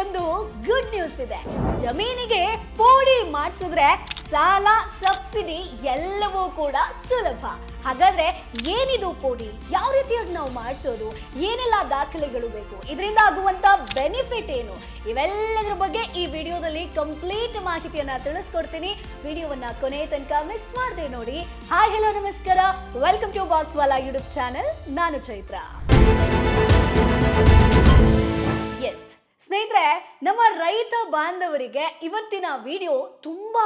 ಒಂದು good news ಇದೆ. ಜಮೀನಿಗೆ ಪೋಡಿ ಮಾಡಿಸಿದ್ರೆ ಸಾಲ, ಸಬ್ಸಿಡಿ ಎಲ್ಲವೂ ಕೂಡ ಸುಲಭ. ಹಾಗಾದ್ರೆ ಏನಿದು ಪೋಡಿ, ಯಾವ ರೀತಿಯಾಗಿ ನಾವು ಮಾಡಿಸೋದು, ಏನೆಲ್ಲ ದಾಖಲೆಗಳು ಬೇಕು, ಇದರಿಂದ ಆಗುವಂತ ಬೆನಿಫಿಟ್ ಏನು, ಇವೆಲ್ಲದರ ಬಗ್ಗೆ ಈ ವಿಡಿಯೋದಲ್ಲಿ ಕಂಪ್ಲೀಟ್ ಮಾಹಿತಿಯನ್ನ ತಿಳಿಸ್ಕೊಡ್ತೀನಿ. ವಿಡಿಯೋವನ್ನ ಕೊನೆ ತನಕ ಮಿಸ್ ಮಾಡದೆ ನೋಡಿ. ಹಾಯ್, ಹಲೋ, ನಮಸ್ಕಾರ, ವೆಲ್ಕಮ್ ಟು ಬಾಸ್ವಾಲಾ ಯೂಟ್ಯೂಬ್ ಚಾನೆಲ್. ನಾನು ಚೈತ್ರ. ಎಸ್ ಸ್ನೇಹಿತರೆ, ನಮ್ಮ ರೈತ ಬಾಂಧವರಿಗೆ ಇವತ್ತಿನ ವಿಡಿಯೋ ತುಂಬಾ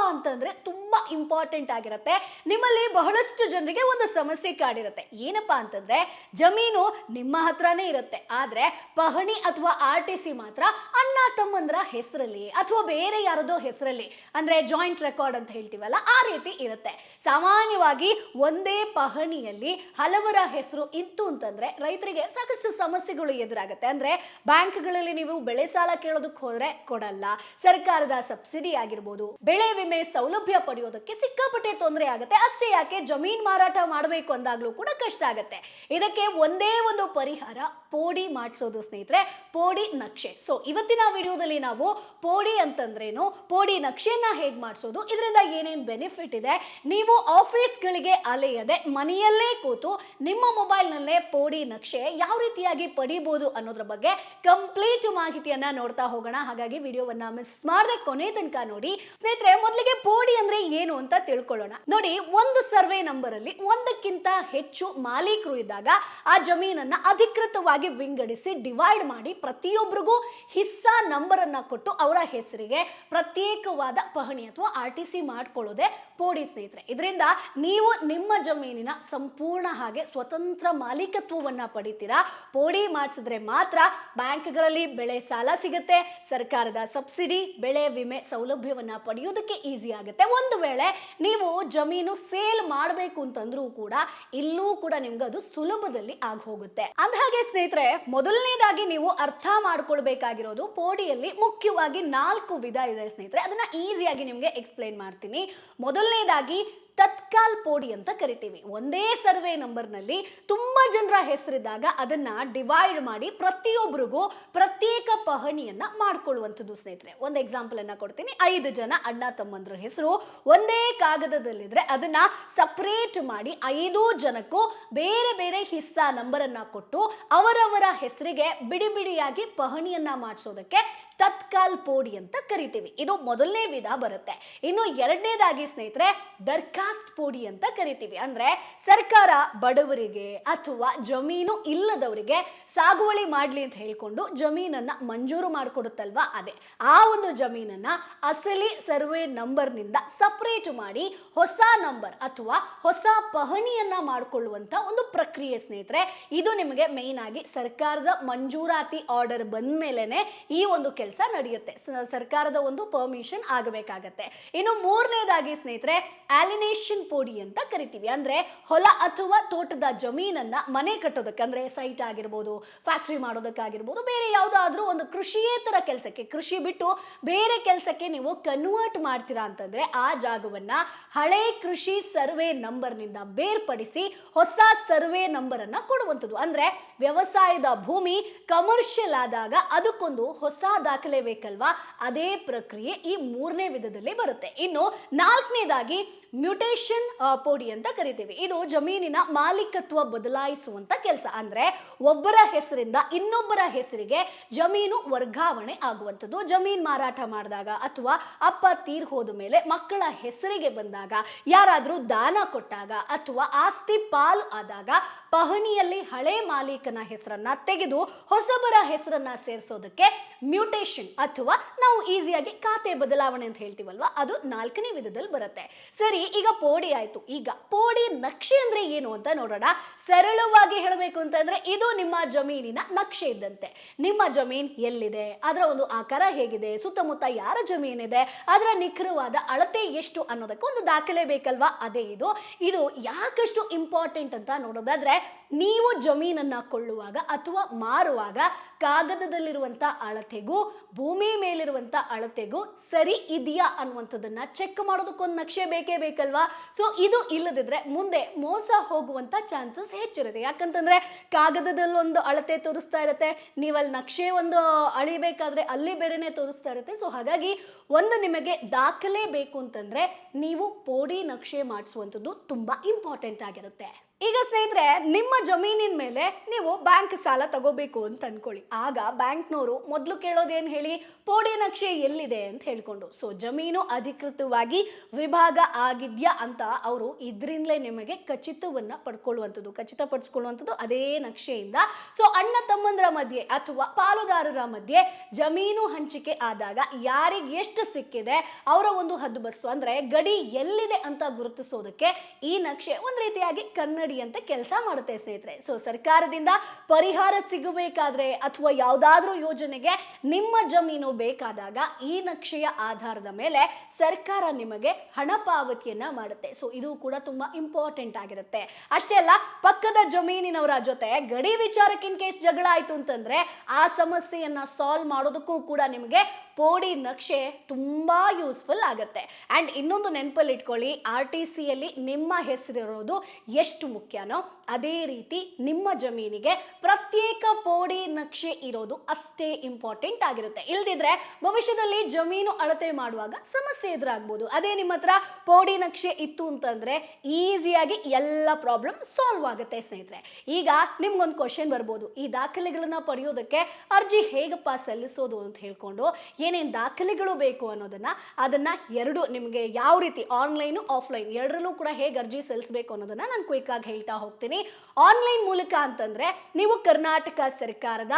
ಇಂಪಾರ್ಟೆಂಟ್ ಆಗಿರುತ್ತೆ. ನಿಮ್ಮಲ್ಲಿ ಬಹಳಷ್ಟು ಜನರಿಗೆ ಒಂದು ಸಮಸ್ಯೆ ಕಾಡಿರುತ್ತೆ. ಏನಪ್ಪಾ ಅಂತಂದ್ರೆ, ಜಮೀನು ನಿಮ್ಮ ಹತ್ರನೇ ಇರುತ್ತೆ, ಆದ್ರೆ ಪಹಣಿ ಅಥವಾ RTC ಮಾತ್ರ ಅಣ್ಣ ತಮ್ಮಂದ್ರ ಹೆಸರಲ್ಲಿ ಅಥವಾ ಬೇರೆ ಯಾರದೋ ಹೆಸರಲ್ಲಿ, ಅಂದ್ರೆ ಜಾಯಿಂಟ್ ರೆಕಾರ್ಡ್ ಅಂತ ಹೇಳ್ತೀವಲ್ಲ, ಆ ರೀತಿ ಇರುತ್ತೆ. ಸಾಮಾನ್ಯವಾಗಿ ಒಂದೇ ಪಹಣಿಯಲ್ಲಿ ಹಲವರ ಹೆಸರು ಇತ್ತು ಅಂತಂದ್ರೆ ರೈತರಿಗೆ ಸಾಕಷ್ಟು ಸಮಸ್ಯೆಗಳು ಎದುರಾಗುತ್ತೆ. ಅಂದ್ರೆ ಬ್ಯಾಂಕ್ಗಳಲ್ಲಿ ನೀವು ಬೆಳೆ ಸಾಲ ಕೇಳೋದಕ್ಕೆ ಹೋದ್ರೆ ಕೊಡಲ್ಲ, ಸರ್ಕಾರದ ಸಬ್ಸಿಡಿ ಆಗಿರ್ಬೋದು, ಬೆಳೆ ವಿಮೆ ಸೌಲಭ್ಯ ಪಡೆಯೋದಕ್ಕೆ ಸಿಕ್ಕಾಪಟ್ಟೆ ತೊಂದರೆ ಆಗುತ್ತೆ. ಅಷ್ಟೇ ಯಾಕೆ, ಜಮೀನ್ ಮಾರಾಟ ಮಾಡಬೇಕು ಅಂದಾಗ್ಲೂ ಕೂಡ ಕಷ್ಟ ಆಗುತ್ತೆ. ಇದಕ್ಕೆ ಒಂದೇ ಒಂದು ಪರಿಹಾರ, ಪೋಡಿ ಮಾಡಿಸೋದು ಸ್ನೇಹಿತರೆ, ಪೋಡಿ ನಕ್ಷೆ. ಸೊ ಇವತ್ತಿನ ವಿಡಿಯೋದಲ್ಲಿ ನಾವು ಪೋಡಿ ಅಂತಂದ್ರೇನು, ಪೋಡಿ ನಕ್ಷೆಯನ್ನ ಹೇಗ್ ಮಾಡಿಸೋದು, ಇದರಿಂದ ಏನೇನ್ ಬೆನಿಫಿಟ್ ಇದೆ, ನೀವು ಆಫೀಸ್ಗಳಿಗೆ ಅಲೆಯದೆ ಮನೆಯಲ್ಲೇ ಕೂತು ನಿಮ್ಮ ಮೊಬೈಲ್ ನಲ್ಲೇ ಪೋಡಿ ನಕ್ಷೆ ಯಾವ ರೀತಿಯಾಗಿ ಪಡಿಬಹುದು ಅನ್ನೋದ್ರ ಬಗ್ಗೆ ಕಂಪ್ಲೀಟ್ ಮಾಹಿತಿಯನ್ನ ನೋಡ್ತಾ ಹೋಗೋಣ. ಹಾಗಾಗಿ ವಿಡಿಯೋವನ್ನ ಮಿಸ್ ಮಾಡದೆ ಕೊನೆ ತನಕ ನೋಡಿ. ಸ್ನೇಹಿತರೆ, ಮೊದಲಿಗೆ ಪೋಡಿ ಅಂದ್ರೆ ಏನು ಅಂತ ತಿಳ್ಕೊಳ್ಳೋಣ. ನೋಡಿ, ಒಂದು ಸರ್ವೆ ನಂಬರ್ ಅಲ್ಲಿ ಒಂದಕ್ಕಿಂತ ಹೆಚ್ಚು ಮಾಲೀಕರು ಇದ್ದಾಗ ಆ ಜಮೀನನ್ನ ಅಧಿಕೃತವಾಗಿ ವಿಂಗಡಿಸಿ ಡಿವೈಡ್ ಮಾಡಿ ಪ್ರತಿಯೊಬ್ಬರಿಗೂ ಹಿಸ್ಸಾ ನಂಬರ್ ಅನ್ನ ಕೊಟ್ಟು ಅವರ ಹೆಸರಿಗೆ ಪ್ರತ್ಯೇಕವಾದ ಪಹಣಿ ಅಥವಾ RTC ಮಾಡ್ಕೊಳ್ಳೋದೆ ಪೋಡಿ ಸ್ನೇಹಿತರೆ. ಇದರಿಂದ ನೀವು ನಿಮ್ಮ ಜಮೀನಿನ ಸಂಪೂರ್ಣ ಹಾಗೆ ಸ್ವತಂತ್ರ ಮಾಲೀಕತ್ವವನ್ನ ಪಡಿತೀರಾ. ಪೋಡಿ ಮಾಡಿಸಿದ್ರೆ ಮಾತ್ರ ಬ್ಯಾಂಕ್ಗಳಲ್ಲಿ ಬೆಳೆ ಸಾಲ ಸಿಗುತ್ತೆ, ಸರ್ಕಾರದ ಸಬ್ಸಿಡಿ, ಬೆಳೆ ವಿಮೆ ಸೌಲಭ್ಯವನ್ನ ಪಡೆಯೋದಕ್ಕೆ ಈಸಿ ಆಗುತ್ತೆ. ಒಂದು ವೇಳೆ ನೀವು ಜಮೀನು ಸೇಲ್ ಮಾಡಬೇಕು ಅಂತಂದ್ರೂ ಕೂಡ ಇಲ್ಲೂ ಕೂಡ ನಿಮ್ಗೆ ಅದು ಸುಲಭದಲ್ಲಿ ಆಗಿ ಹೋಗುತ್ತೆ. ಅಂದಹಾಗೆ ಸ್ನೇಹಿತರೆ, ಮೊದಲನೇದಾಗಿ ನೀವು ಅರ್ಥ ಮಾಡ್ಕೊಳ್ಬೇಕಾಗಿರೋದು, ಪೋಡಿಯಲ್ಲಿ ಮುಖ್ಯವಾಗಿ 4 ವಿಧ ಇದೆ ಸ್ನೇಹಿತರೆ. ಅದನ್ನ ಈಸಿಯಾಗಿ ನಿಮ್ಗೆ ಎಕ್ಸ್ಪ್ಲೈನ್ ಮಾಡ್ತೀನಿ. ಮೊದಲನೇದಾಗಿ ತತ್ಕಾಲ್ ಪೋಡಿ ಅಂತ ಕರಿತೀವಿ. ಒಂದೇ ಸರ್ವೆ ನಂಬರ್ ನಲ್ಲಿ ತುಂಬಾ ಜನರ ಹೆಸರಿದ್ದಾಗ ಅದನ್ನ ಡಿವೈಡ್ ಮಾಡಿ ಪ್ರತಿಯೊಬ್ಬರಿಗೂ ಪ್ರತ್ಯೇಕ ಪಹಣಿಯನ್ನ ಮಾಡ್ಕೊಳ್ಳುವಂಥದ್ದು ಸ್ನೇಹಿತರೆ. ಒಂದು ಎಕ್ಸಾಂಪಲ್ ಅನ್ನ ಕೊಡ್ತೀನಿ. 5 ಜನ ಅಣ್ಣ ತಮ್ಮಂದ್ರ ಹೆಸರು ಒಂದೇ ಕಾಗದದಲ್ಲಿದ್ರೆ ಅದನ್ನ ಸಪರೇಟ್ ಮಾಡಿ 5 ಜನಕ್ಕೂ ಬೇರೆ ಬೇರೆ ಹಿಸ್ಸಾ ನಂಬರ್ ಅನ್ನ ಕೊಟ್ಟು ಅವರವರ ಹೆಸರಿಗೆ ಬಿಡಿ ಬಿಡಿಯಾಗಿ ಪಹಣಿಯನ್ನ ಮಾಡಿಸೋದಕ್ಕೆ ತತ್ಕಾಲ್ ಪೋಡಿ ಅಂತ ಕರಿತೀವಿ. ಇದು ಮೊದಲನೇ ವಿಧ ಬರುತ್ತೆ. ಇನ್ನು ಎರಡನೇದಾಗಿ ಸ್ನೇಹಿತರೆ, ದರ್ಖಾಸ್ತ್ ಪೋಡಿ ಅಂತ ಕರಿತೀವಿ. ಅಂದ್ರೆ ಸರ್ಕಾರ ಬಡವರಿಗೆ ಅಥವಾ ಜಮೀನು ಇಲ್ಲದವರಿಗೆ ಸಾಗುವಳಿ ಮಾಡ್ಲಿ ಅಂತ ಹೇಳ್ಕೊಂಡು ಜಮೀನನ್ನ ಮಂಜೂರು ಮಾಡಿಕೊಡುತ್ತಲ್ವಾ, ಅದೇ ಆ ಒಂದು ಜಮೀನನ್ನ ಅಸಲಿ ಸರ್ವೆ ನಂಬರ್ ನಿಂದ ಸಪರೇಟ್ ಮಾಡಿ ಹೊಸ ನಂಬರ್ ಅಥವಾ ಹೊಸ ಪಹಣಿಯನ್ನ ಮಾಡಿಕೊಳ್ಳುವಂತ ಒಂದು ಪ್ರಕ್ರಿಯೆ ಸ್ನೇಹಿತರೆ. ಇದು ನಿಮಗೆ ಮೇನ್ ಆಗಿ ಸರ್ಕಾರದ ಮಂಜೂರಾತಿ ಆರ್ಡರ್ ಬಂದ ಮೇಲೆನೆ ಈ ಒಂದು ಕೆಲಸ ನಡೆಯುತ್ತೆ. ಸರ್ಕಾರದ ಒಂದು ಪರ್ಮಿಷನ್ ಆಗಬೇಕಾಗತ್ತೆ. ಇನ್ನು ಮೂರನೇದಾಗಿ ಸ್ನೇಹಿತರೆ, ಆಲಿನೇಷನ್ ಪೋಡಿ ಅಂತ ಕರಿತೀವಿ. ಅಂದ್ರೆ ಹೊಲ ಅಥವಾ ತೋಟದ ಜಮೀನನ್ನ ಮನೆ ಕಟ್ಟೋದಕ್ಕೆ, ಅಂದ್ರೆ ಸೈಟ್ ಆಗಿರ್ಬೋದು, ಫ್ಯಾಕ್ಟರಿ ಮಾಡೋದಕ್ಕಾಗಿರ್ಬೋದು, ಬೇರೆ ಯಾವುದಾದ್ರೂ ಒಂದು ಕೃಷಿಯೇತರ ಕೆಲಸಕ್ಕೆ, ಕೃಷಿ ಬಿಟ್ಟು ಬೇರೆ ಕೆಲಸಕ್ಕೆ ನೀವು ಕನ್ವರ್ಟ್ ಮಾಡ್ತೀರಾ ಅಂತಂದ್ರೆ ಆ ಜಾಗವನ್ನ ಹಳೆ ಕೃಷಿ ಸರ್ವೆ ನಂಬರ್ ನಿಂದ ಬೇರ್ಪಡಿಸಿ ಹೊಸ ಸರ್ವೆ ನಂಬರ್ ಅನ್ನ ಕೊಡುವಂಥದ್ದು. ಅಂದ್ರೆ ವ್ಯವಸಾಯದ ಭೂಮಿ ಕಮರ್ಷಿಯಲ್ ಆದಾಗ ಅದಕ್ಕೊಂದು ಹೊಸ ದಾಖಲೆ ಬೇಕಲ್ವಾ, ಅದೇ ಪ್ರಕ್ರಿಯೆ ಈ ಮೂರನೇ ವಿಧದಲ್ಲಿ ಬರುತ್ತೆ. ಇನ್ನು ನಾಲ್ಕನೇದಾಗಿ ಮ್ಯೂಟೇಷನ್ ಪೋಡಿ ಅಂತ ಕರಿತೀವಿ. ಇದು ಜಮೀನಿನ ಮಾಲೀಕತ್ವ ಬದಲಾಯಿಸುವಂತ ಕೆಲಸ. ಅಂದ್ರೆ ಒಬ್ಬರ ಹೆಸರಿಂದ ಇನ್ನೊಬ್ಬರ ಹೆಸರಿಗೆ ಜಮೀನು ವರ್ಗಾವಣೆ ಆಗುವಂಥದ್ದು. ಜಮೀನ್ ಮಾರಾಟ ಮಾಡಿದಾಗ ಅಥವಾ ಅಪ್ಪ ತೀರ್ ಹೋದ ಮೇಲೆ ಮಕ್ಕಳ ಹೆಸರಿಗೆ ಬಂದಾಗ, ಯಾರಾದ್ರೂ ದಾನ ಕೊಟ್ಟಾಗ ಅಥವಾ ಆಸ್ತಿ ಪಾಲು ಆದಾಗ ಪಹಣಿಯಲ್ಲಿ ಹಳೆ ಮಾಲೀಕನ ಹೆಸರನ್ನ ತೆಗೆದು ಹೊಸಬರ ಹೆಸರನ್ನ ಸೇರಿಸೋದಕ್ಕೆ ಮ್ಯೂಟೇಷನ್ ಅಥವಾ ನಾವು ಈಸಿಯಾಗಿ ಖಾತೆ ಬದಲಾವಣೆ ಅಂತ ಹೇಳ್ತೀವಲ್ವಾ, ಅದು 4ನೇ ವಿಧದಲ್ಲಿ ಬರುತ್ತೆ. ಸರಿ, ಈಗ ಪೋಡಿ ಆಯ್ತು. ಈಗ ಪೋಡಿ ನಕ್ಷೆ ಅಂದ್ರೆ ಏನು ಅಂತ ನೋಡೋಣ. ಸರಳವಾಗಿ ಹೇಳಬೇಕು ಅಂತಂದ್ರೆ ಇದು ನಿಮ್ಮ ಜಮೀನಿನ ನಕ್ಷೆ ಇದ್ದಂತೆ. ನಿಮ್ಮ ಜಮೀನ್ ಎಲ್ಲಿದೆ, ಅದರ ಒಂದು ಆಕಾರ ಹೇಗಿದೆ, ಸುತ್ತಮುತ್ತ ಯಾರ ಜಮೀನಿದೆ, ಅದರ ನಿಖರವಾದ ಅಳತೆ ಎಷ್ಟು ಅನ್ನೋದಕ್ಕೆ ಒಂದು ದಾಖಲೆ ಬೇಕಲ್ವಾ, ಅದೇ ಇದು. ಇದು ಯಾಕಷ್ಟು ಇಂಪಾರ್ಟೆಂಟ್ ಅಂತ ನೋಡೋದಾದ್ರೆ, ನೀವು ಜಮೀನನ್ನ ಕೊಳ್ಳುವಾಗ ಅಥವಾ ಮಾರುವಾಗ ಕಾಗದದಲ್ಲಿರುವಂತ ಅಳತೆಗೂ ಭೂಮಿ ಮೇಲಿರುವಂತ ಅಳತೆಗೂ ಸರಿ ಇದೆಯಾ ಅನ್ನುವಂಥದ್ದನ್ನ ಚೆಕ್ ಮಾಡೋದಕ್ಕೊಂದು ನಕ್ಷೆ ಬೇಕೇ ಬೇಕಲ್ವಾ. ಅಲ್ವಾ? ಸೊ ಇದು ಇಲ್ಲದಿದ್ರೆ ಮುಂದೆ ಮೋಸ ಹೋಗುವಂತ ಚಾನ್ಸಸ್ ಹೆಚ್ಚಿರುತ್ತೆ. ಯಾಕಂತಂದ್ರೆ ಕಾಗದದಲ್ಲಿ ಒಂದು ಅಳತೆ ತೋರಿಸ್ತಾ ಇರುತ್ತೆ, ನೀವಲ್ಲಿ ನಕ್ಷೆ ಒಂದು ಅಳಿಬೇಕಾದ್ರೆ ಅಲ್ಲಿ ಬೇರೆನೆ ತೋರಿಸ್ತಾ ಇರುತ್ತೆ. ಸೊ ಹಾಗಾಗಿ ಒಂದು ನಿಮಗೆ ದಾಖಲೆ ಬೇಕು ಅಂತಂದ್ರೆ ನೀವು ಪೋಡಿ ನಕ್ಷೆ ಮಾಡಿಸುವಂಥದ್ದು ತುಂಬಾ ಇಂಪಾರ್ಟೆಂಟ್ ಆಗಿರುತ್ತೆ. ಈಗ ಸ್ನೇಹಿತರೆ, ನಿಮ್ಮ ಜಮೀನಿನ ಮೇಲೆ ನೀವು ಬ್ಯಾಂಕ್ ಸಾಲ ತಗೋಬೇಕು ಅಂತ ಅನ್ಕೊಳ್ಳಿ. ಆಗ ಬ್ಯಾಂಕ್ನವರು ಮೊದಲು ಕೇಳೋದೇನು ಹೇಳಿ, ಪೋಡಿ ನಕ್ಷೆ ಎಲ್ಲಿದೆ ಅಂತ ಹೇಳ್ಕೊಂಡು. ಸೊ ಜಮೀನು ಅಧಿಕೃತವಾಗಿ ವಿಭಾಗ ಆಗಿದ್ಯಾ ಅಂತ ಅವರು ಇದರಿಂದಲೇ ನಿಮಗೆ ಖಚಿತಪಡಿಸ್ಕೊಳ್ಳುವಂಥದ್ದು ಅದೇ ನಕ್ಷೆಯಿಂದ. ಸೊ ಅಣ್ಣ ತಮ್ಮಂದ್ರ ಮಧ್ಯೆ ಅಥವಾ ಪಾಲುದಾರರ ಮಧ್ಯೆ ಜಮೀನು ಹಂಚಿಕೆ ಆದಾಗ ಯಾರಿಗೆ ಎಷ್ಟು ಸಿಕ್ಕಿದೆ ಅವರ ಒಂದು ಹದ್ದುಬಸ್ತು ಅಂದ್ರೆ ಗಡಿ ಎಲ್ಲಿದೆ ಅಂತ ಗುರುತಿಸೋದಕ್ಕೆ ಈ ನಕ್ಷೆ ಒಂದ್ ರೀತಿಯಾಗಿ ಕನ್ನಡಿಯಂತೆ ಕೆಲಸ ಮಾಡುತ್ತೆ ಸ್ನೇಹಿತರೆ. ಸೊ ಸರ್ಕಾರದಿಂದ ಪರಿಹಾರ ಸಿಗಬೇಕಾದ್ರೆ ಅಥವಾ ಯಾವುದಾದ್ರೂ ಯೋಜನೆಗೆ ನಿಮ್ಮ ಜಮೀನು ಬೇಕಾದಾಗ ಈ ನಕ್ಷೆಯ ಆಧಾರದ ಮೇಲೆ ಸರ್ಕಾರ ನಿಮಗೆ ಹಣ ಪಾವತಿಯನ್ನ ಮಾಡುತ್ತೆ. ಸೊ ಇದು ಕೂಡ ತುಂಬಾ ಇಂಪಾರ್ಟೆಂಟ್ ಆಗಿರುತ್ತೆ. ಅಷ್ಟೇ ಅಲ್ಲ, ಪಕ್ಕದ ಜಮೀನಿನವರ ಜೊತೆ ಗಡಿ ವಿಚಾರಕ್ಕೆ ಇನ್ ಕೇಸ್ ಜಗಳ ಆಯ್ತು ಅಂತಂದ್ರೆ ಆ ಸಮಸ್ಯೆಯನ್ನ ಸಾಲ್ವ್ ಮಾಡೋದಕ್ಕೂ ಕೂಡ ನಿಮಗೆ ಪೋಡಿ ನಕ್ಷೆ ತುಂಬಾ ಯೂಸ್ಫುಲ್ ಆಗುತ್ತೆ. ಅಂಡ್ ಇನ್ನೊಂದು ನೆನಪಲ್ಲಿ ಇಟ್ಕೊಳ್ಳಿ, RTC ಯಲ್ಲಿ ನಿಮ್ಮ ಹೆಸರಿರೋದು ಎಷ್ಟು ಮುಖ್ಯನೋ ಅದೇ ರೀತಿ ನಿಮ್ಮ ಜಮೀನಿಗೆ ಪ್ರತ್ಯೇಕ ಪೋಡಿ ನಕ್ಷೆ ಇರೋದು ಅಷ್ಟೇ ಇಂಪಾರ್ಟೆಂಟ್ ಆಗಿರುತ್ತೆ. ಇಲ್ದಿದ್ರೆ ಭವಿಷ್ಯದಲ್ಲಿ ಜಮೀನು ಅಳತೆ ಮಾಡುವಾಗ ಸಮಸ್ಯೆ ಎದುರಾಗಬಹುದು. ಅದೇ ನಿಮ್ಮ ಹತ್ರ ಪೋಡಿ ನಕ್ಷೆ ಇತ್ತು ಅಂತಂದ್ರೆ ಈಸಿಯಾಗಿ ಎಲ್ಲ ಪ್ರಾಬ್ಲಮ್ ಸಾಲ್ವ್ ಆಗುತ್ತೆ ಸ್ನೇಹಿತರೆ. ಈಗ ನಿಮ್ಗೊಂದು ಕ್ವಶನ್ ಬರ್ಬೋದು, ಈ ದಾಖಲೆಗಳನ್ನ ಪಡೆಯೋದಕ್ಕೆ ಅರ್ಜಿ ಹೇಗಪ್ಪ ಸಲ್ಲಿಸೋದು ಅಂತ ಹೇಳ್ಕೊಂಡು. ಏನೇನು ದಾಖಲೆಗಳು ಬೇಕು ಅನ್ನೋದನ್ನ ಅದನ್ನ ಎರಡು ನಿಮಗೆ ಯಾವ ರೀತಿ ಆನ್ಲೈನು ಆಫ್ಲೈನ್ ಎರಡರಲ್ಲೂ ಕೂಡ ಹೇಗೆ ಅರ್ಜಿ ಸಲ್ಲಿಸಬೇಕು ಅನ್ನೋದನ್ನ ನಾನು ಕ್ವಿಕ್ ಆಗಿ ಹೇಳ್ತಾ ಹೋಗ್ತೀನಿ. ಆನ್ಲೈನ್ ಮೂಲಕ ಅಂತಂದ್ರೆ ನೀವು ಕರ್ನಾಟಕ ಸರ್ಕಾರದ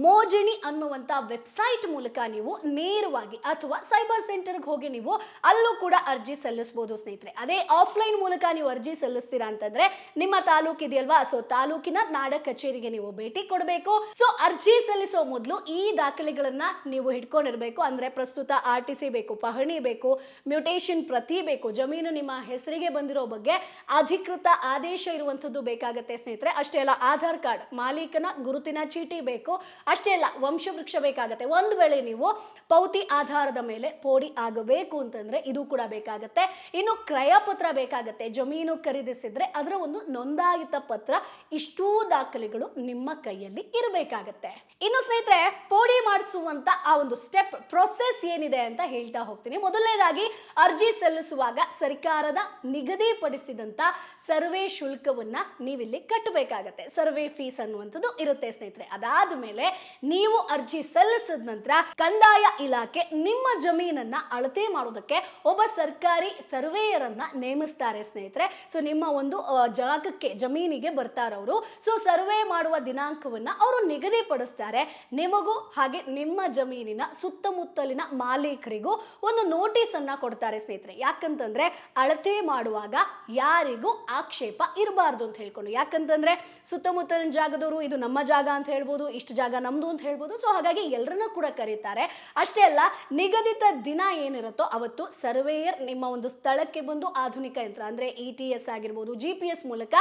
ಮೋಜಣಿ ಅನ್ನುವಂತ ವೆಬ್ಸೈಟ್ ಮೂಲಕ ನೀವು ನೇರವಾಗಿ ಅಥವಾ ಸೈಬರ್ ಸೆಂಟರ್ಗೆ ಹೋಗಿ ನೀವು ಅಲ್ಲೂ ಕೂಡ ಅರ್ಜಿ ಸಲ್ಲಿಸಬಹುದು ಸ್ನೇಹಿತರೆ. ಅದೇ ಆಫ್ಲೈನ್ ಮೂಲಕ ನೀವು ಅರ್ಜಿ ಸಲ್ಲಿಸ್ತೀರಾ ಅಂತಂದ್ರೆ ನಿಮ್ಮ ತಾಲೂಕು ಇದೆಯಲ್ವಾ, ಸೊ ತಾಲೂಕಿನ ನಾಡ ಕಚೇರಿಗೆ ನೀವು ಭೇಟಿ ಕೊಡಬೇಕು. ಸೊ ಅರ್ಜಿ ಸಲ್ಲಿಸೋ ಮೊದಲು ಈ ದಾಖಲೆಗಳನ್ನ ನೀವು ಹಿಡ್ಕೊಂಡಿರ್ಬೇಕು. ಅಂದ್ರೆ ಪ್ರಸ್ತುತ RTC ಬೇಕು, ಪಹಣಿ ಬೇಕು, ಮ್ಯೂಟೇಷನ್ ಪ್ರತಿ ಬೇಕು, ಜಮೀನು ನಿಮ್ಮ ಹೆಸರಿಗೆ ಬಂದಿರೋ ಬಗ್ಗೆ ಅಧಿಕೃತ ಆದೇಶ ಇರುವಂತದ್ದು ಬೇಕಾಗತ್ತೆ ಸ್ನೇಹಿತರೆ. ಅಷ್ಟೇ ಅಲ್ಲ, ಆಧಾರ್ ಕಾರ್ಡ್, ಮಾಲೀಕನ ಗುರುತಿನ ಚೀಟಿ ಬೇಕು. ಅಷ್ಟೇ ಅಲ್ಲ, ವಂಶವೃಕ್ಷ ಬೇಕಾಗತ್ತೆ. ಒಂದು ವೇಳೆ ನೀವು ಪೌತಿ ಆಧಾರದ ಮೇಲೆ ಪೋಡಿ ಆಗಬೇಕು ಅಂತಂದ್ರೆ ಇದು ಕೂಡ ಬೇಕಾಗತ್ತೆ. ಇನ್ನು ಕ್ರಯ ಪತ್ರ ಬೇಕಾಗತ್ತೆ, ಜಮೀನು ಖರೀದಿಸಿದ್ರೆ ಅದರ ಒಂದು ನೋಂದಾಯಿತ ಪತ್ರ. ಇಷ್ಟೂ ದಾಖಲೆಗಳು ನಿಮ್ಮ ಕೈಯಲ್ಲಿ ಇರಬೇಕಾಗತ್ತೆ. ಇನ್ನು ಸ್ನೇಹಿತರೆ, ಪೋಡಿ ಮಾಡಿಸುವಂತ ಆ ಒಂದು ಸ್ಟೆಪ್ ಪ್ರೊಸೆಸ್ ಏನಿದೆ ಅಂತ ಹೇಳ್ತಾ ಹೋಗ್ತೀನಿ. ಮೊದಲನೇದಾಗಿ ಅರ್ಜಿ ಸಲ್ಲಿಸುವಾಗ ಸರ್ಕಾರದ ನಿಗದಿಪಡಿಸಿದಂತ ಸರ್ವೆ ಶುಲ್ಕವನ್ನ ನೀವಿಲ್ಲಿ ಕಟ್ಟಬೇಕಾಗತ್ತೆ. ಸರ್ವೆ ಫೀಸ್ ಅನ್ನುವಂಥದ್ದು ಇರುತ್ತೆ ಸ್ನೇಹಿತರೆ. ಅದಾದ ಮೇಲೆ ನೀವು ಅರ್ಜಿ ಸಲ್ಲಿಸಿದ ನಂತರ ಕಂದಾಯ ಇಲಾಖೆ ನಿಮ್ಮ ಜಮೀನನ್ನ ಅಳತೆ ಮಾಡೋದಕ್ಕೆ ಒಬ್ಬ ಸರ್ಕಾರಿ ಸರ್ವೇಯರ್ ಅನ್ನ ನೇಮಿಸ್ತಾರೆ ಸ್ನೇಹಿತರೆ. ಸೊ ನಿಮ್ಮ ಒಂದು ಜಾಗಕ್ಕೆ ಜಮೀನಿಗೆ ಬರ್ತಾರವರು. ಸೊ ಸರ್ವೆ ಮಾಡುವ ದಿನಾಂಕವನ್ನ ಅವರು ನಿಗದಿಪಡಿಸ್ತಾರೆ. ನಿಮಗೂ ಹಾಗೆ ನಿಮ್ಮ ಜಮೀನಿನ ಸುತ್ತಮುತ್ತಲಿನ ಮಾಲೀಕರಿಗೂ ಒಂದು ನೋಟಿಸ್ ಅನ್ನ ಕೊಡ್ತಾರೆ ಸ್ನೇಹಿತರೆ. ಯಾಕಂತಂದ್ರೆ ಅಳತೆ ಮಾಡುವಾಗ ಯಾರಿಗೂ ಆಕ್ಷೇಪ ಇರಬಾರ್ದು ಅಂತ ಹೇಳ್ಕೊಂಡು. ಯಾಕಂತಂದ್ರೆ ಸುತ್ತಮುತ್ತಲಿನ ಜಾಗದವರು ಇದು ನಮ್ಮ ಜಾಗ ಅಂತ ಹೇಳ್ಬೋದು, ಇಷ್ಟು ಜಾಗ ನಮ್ದು ಅಂತ ಹೇಳ್ಬೋದು. ಸೊ ಹಾಗಾಗಿ ಎಲ್ಲರನ್ನ ಕೂಡ ಕರೀತಾರೆ. ಅಷ್ಟೇ ಅಲ್ಲ, ನಿಗದಿತ ದಿನ ಏನಿರುತ್ತೋ ಅವತ್ತು ಸರ್ವೇಯರ್ ನಿಮ್ಮ ಒಂದು ಸ್ಥಳಕ್ಕೆ ಬಂದು ಆಧುನಿಕ ಯಂತ್ರ ಅಂದ್ರೆ ETS ಆಗಿರ್ಬೋದು, GPS ಮೂಲಕ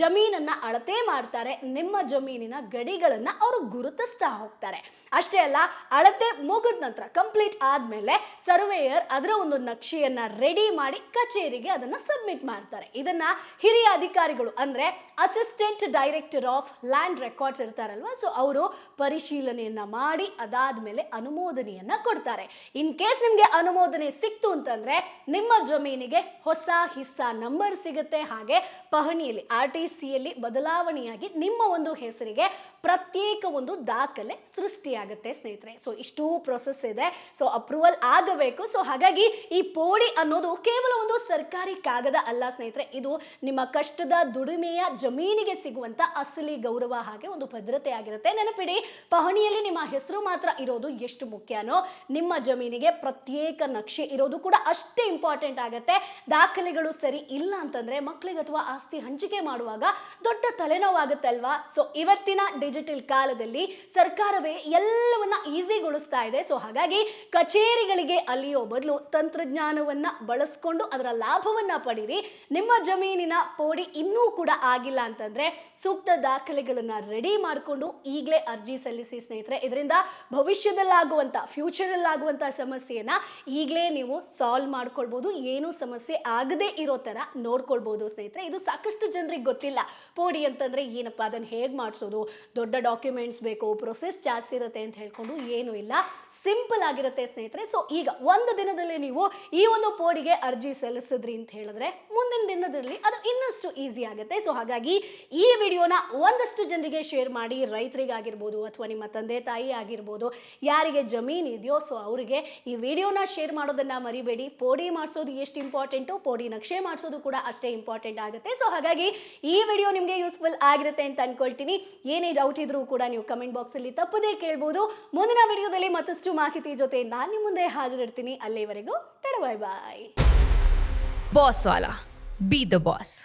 ಜಮೀನನ್ನ ಅಳತೆ ಮಾಡ್ತಾರೆ. ನಿಮ್ಮ ಜಮೀನಿನ ಗಡಿಗಳನ್ನ ಅವರು ಗುರುತಿಸ್ತಾ ಹೋಗ್ತಾರೆ. ಅಷ್ಟೇ ಅಲ್ಲ, ಅಳತೆ ಮುಗಿದ ನಂತರ ಕಂಪ್ಲೀಟ್ ಆದ್ಮೇಲೆ ಸರ್ವೇಯರ್ ಅದರ ಒಂದು ನಕ್ಷೆಯನ್ನ ರೆಡಿ ಮಾಡಿ ಕಚೇರಿಗೆ ಅದನ್ನ ಸಬ್ಮಿಟ್ ಮಾಡ್ತಾರೆ. ಇದನ್ನ ಹಿರಿಯ ಅಧಿಕಾರಿಗಳು ಅಂದ್ರೆ assistant director of land records ಇರ್ತಾರಲ್ವಾ, ಸೊ ಅವರು ಪರಿಶೀಲನೆಯನ್ನ ಮಾಡಿ ಅದಾದ್ಮೇಲೆ ಅನುಮೋದನೆಯನ್ನ ಕೊಡ್ತಾರೆ. ಇನ್ ಕೇಸ್ ನಿಮ್ಗೆ ಅನುಮೋದನೆ ಸಿಕ್ತು ಅಂತಂದ್ರೆ ನಿಮ್ಮ ಜಮೀನಿಗೆ ಹೊಸ ಹಿಸ್ಸಾ ನಂಬರ್ ಸಿಗುತ್ತೆ. ಹಾಗೆ ಪಹಣಿಯಲ್ಲಿ RTC ಯಲ್ಲಿ ಬದಲಾವಣೆಯಾಗಿ ನಿಮ್ಮ ಒಂದು ಹೆಸರಿಗೆ ಪ್ರತ್ಯೇಕ ಒಂದು ದಾಖಲೆ ಸೃಷ್ಟಿಯಾಗುತ್ತೆ ಸ್ನೇಹಿತರೆ. ಸೊ ಇಷ್ಟೂ ಪ್ರೊಸೆಸ್ ಇದೆ. ಸೊ ಅಪ್ರೂವಲ್ ಆಗಬೇಕು. ಸೊ ಹಾಗಾಗಿ ಈ ಪೋಡಿ ಅನ್ನೋದು ಕೇವಲ ಒಂದು ಸರ್ಕಾರಿ ಕಾಗದ ಅಲ್ಲ ಸ್ನೇಹಿತರೆ, ಇದು ನಿಮ್ಮ ಕಷ್ಟದ ದುಡಿಮೆಯ ಜಮೀನಿಗೆ ಸಿಗುವಂತ ಅಸಲಿ ಗೌರವ ಹಾಗೆ ಒಂದು ಭದ್ರತೆ ಆಗಿರುತ್ತೆ. ನೆನಪಿಡಿ, ಪಹಣಿಯಲ್ಲಿ ನಿಮ್ಮ ಹೆಸರು ಮಾತ್ರ ಇರೋದು ಎಷ್ಟು ಮುಖ್ಯನೋ ನಿಮ್ಮ ಜಮೀನಿಗೆ ಪ್ರತ್ಯೇಕ ನಕ್ಷೆ ಇರೋದು ಕೂಡ ಅಷ್ಟೇ ಇಂಪಾರ್ಟೆಂಟ್ ಆಗುತ್ತೆ. ದಾಖಲೆಗಳು ಸರಿ ಇಲ್ಲ ಅಂತಂದ್ರೆ ಮಕ್ಕಳಿಗೆ ಅಥವಾ ಆಸ್ತಿ ಹಂಚಿಕೆ ಮಾಡುವಾಗ ದೊಡ್ಡ ತಲೆನೋವಾಗುತ್ತೆ ಅಲ್ವಾ. ಸೊ ಇವತ್ತಿನ ಡಿಜಿಟಲ್ ಕಾಲದಲ್ಲಿ ಸರ್ಕಾರವೇ ಎಲ್ಲವನ್ನ ಈಸಿಗೊಳಿಸ್ತಾ ಇದೆ. ಸೊ ಹಾಗಾಗಿ ಕಚೇರಿಗಳಿಗೆ ಅಲಿಯೋ ಬದಲು ತಂತ್ರಜ್ಞಾನವನ್ನ ಬಳಸ್ಕೊಂಡು ಅದರ ಲಾಭವನ್ನ ಪಡೀರಿ. ನಿಮ್ಮ ಜಮೀನಿನ ಪೋಡಿ ಇನ್ನೂ ಕೂಡ ಆಗಿಲ್ಲ ಅಂತಂದ್ರೆ ಸೂಕ್ತ ದಾಖಲೆಗಳನ್ನ ರೆಡಿ ಮಾಡಿಕೊಂಡು ಈಗಲೇ ಅರ್ಜಿ ಸಲ್ಲಿಸಿ ಸ್ನೇಹಿತರೆ. ಇದರಿಂದ ಭವಿಷ್ಯದಲ್ಲಾಗುವಂತ ಫ್ಯೂಚರಲ್ಲಾಗುವಂತ ಸಮಸ್ಯೆಯನ್ನ ಈಗಲೇ ನೀವು ಸಾಲ್ವ್ ಮಾಡ್ಕೊಳ್ಬಹುದು, ಏನು ಸಮಸ್ಯೆ ಆಗದೆ ಇರೋ ತರ ನೋಡ್ಕೊಳ್ಬಹುದು ಸ್ನೇಹಿತರೆ. ಇದು ಸಾಕಷ್ಟು ಜನರಿಗೆ ಗೊತ್ತಿಲ್ಲ. ಪೋಡಿ ಅಂತಂದ್ರೆ ಏನಪ್ಪ, ಅದನ್ನ ಹೇಗೆ ಮಾಡಿಸೋದು, ದೊಡ್ಡ ಡಾಕ್ಯುಮೆಂಟ್ಸ್ ಬೇಕು, ಪ್ರೊಸೆಸ್ ಜಾಸ್ತಿ ಇರುತ್ತೆ ಅಂತ ಹೇಳ್ಕೊಂಡು ಏನು ಇಲ್ಲ, ಸಿಂಪಲ್ ಆಗಿರುತ್ತೆ ಸ್ನೇಹಿತರೆ. ಸೊ ಈಗ ಒಂದು ದಿನದಲ್ಲಿ ನೀವು ಈ ಒಂದು ಪೋಡಿಗೆ ಅರ್ಜಿ ಸಲ್ಲಿಸಿದ್ರಿ ಅಂತ ಹೇಳಿದ್ರೆ ಮುಂದಿನ ದಿನದಲ್ಲಿ ಅದು ಇನ್ನಷ್ಟು ಈಸಿ ಆಗುತ್ತೆ. ಸೊ ಹಾಗಾಗಿ ಈ ವಿಡಿಯೋನ ಒಂದಷ್ಟು ಜನರಿಗೆ ಶೇರ್ ಮಾಡಿ, ರೈತರಿಗಾಗಿರ್ಬೋದು ಅಥವಾ ನಿಮ್ಮ ತಂದೆ ತಾಯಿ ಆಗಿರ್ಬೋದು, ಯಾರಿಗೆ ಜಮೀನು ಇದೆಯೋ ಸೊ ಅವರಿಗೆ ಈ ವಿಡಿಯೋನ ಶೇರ್ ಮಾಡೋದನ್ನ ಮರಿಬೇಡಿ. ಪೋಡಿ ಮಾಡಿಸೋದು ಎಷ್ಟು ಇಂಪಾರ್ಟೆಂಟು, ಪೋಡಿ ನಕ್ಷೆ ಮಾಡಿಸೋದು ಕೂಡ ಅಷ್ಟೇ ಇಂಪಾರ್ಟೆಂಟ್ ಆಗುತ್ತೆ. ಸೊ ಹಾಗಾಗಿ ಈ ವಿಡಿಯೋ ನಿಮಗೆ ಯೂಸ್ಫುಲ್ ಆಗಿರುತ್ತೆ ಅಂತ ಅನ್ಕೊಳ್ತೀನಿ. ಏನೇ ಡೌಟ್ ಇದ್ರೂ ಕೂಡ ನೀವು ಕಮೆಂಟ್ ಬಾಕ್ಸ್ ಅಲ್ಲಿ ತಪ್ಪದೇ ಕೇಳ್ಬೋದು. ಮುಂದಿನ ವಿಡಿಯೋದಲ್ಲಿ ಮತ್ತಷ್ಟು ಮಾಹಿತಿ ಜೊತೆ ನಾನು ನಿಮ್ಮ ಮುಂದೆ ಹಾಜರಿರ್ತೀನಿ. ಅಲ್ಲಿವರೆಗೂ ಬಾಯ್ ಬಾಯ್. ಬಾಸ್ ವಾಲಾ, ಬಿ ದ ಬಾಸ್.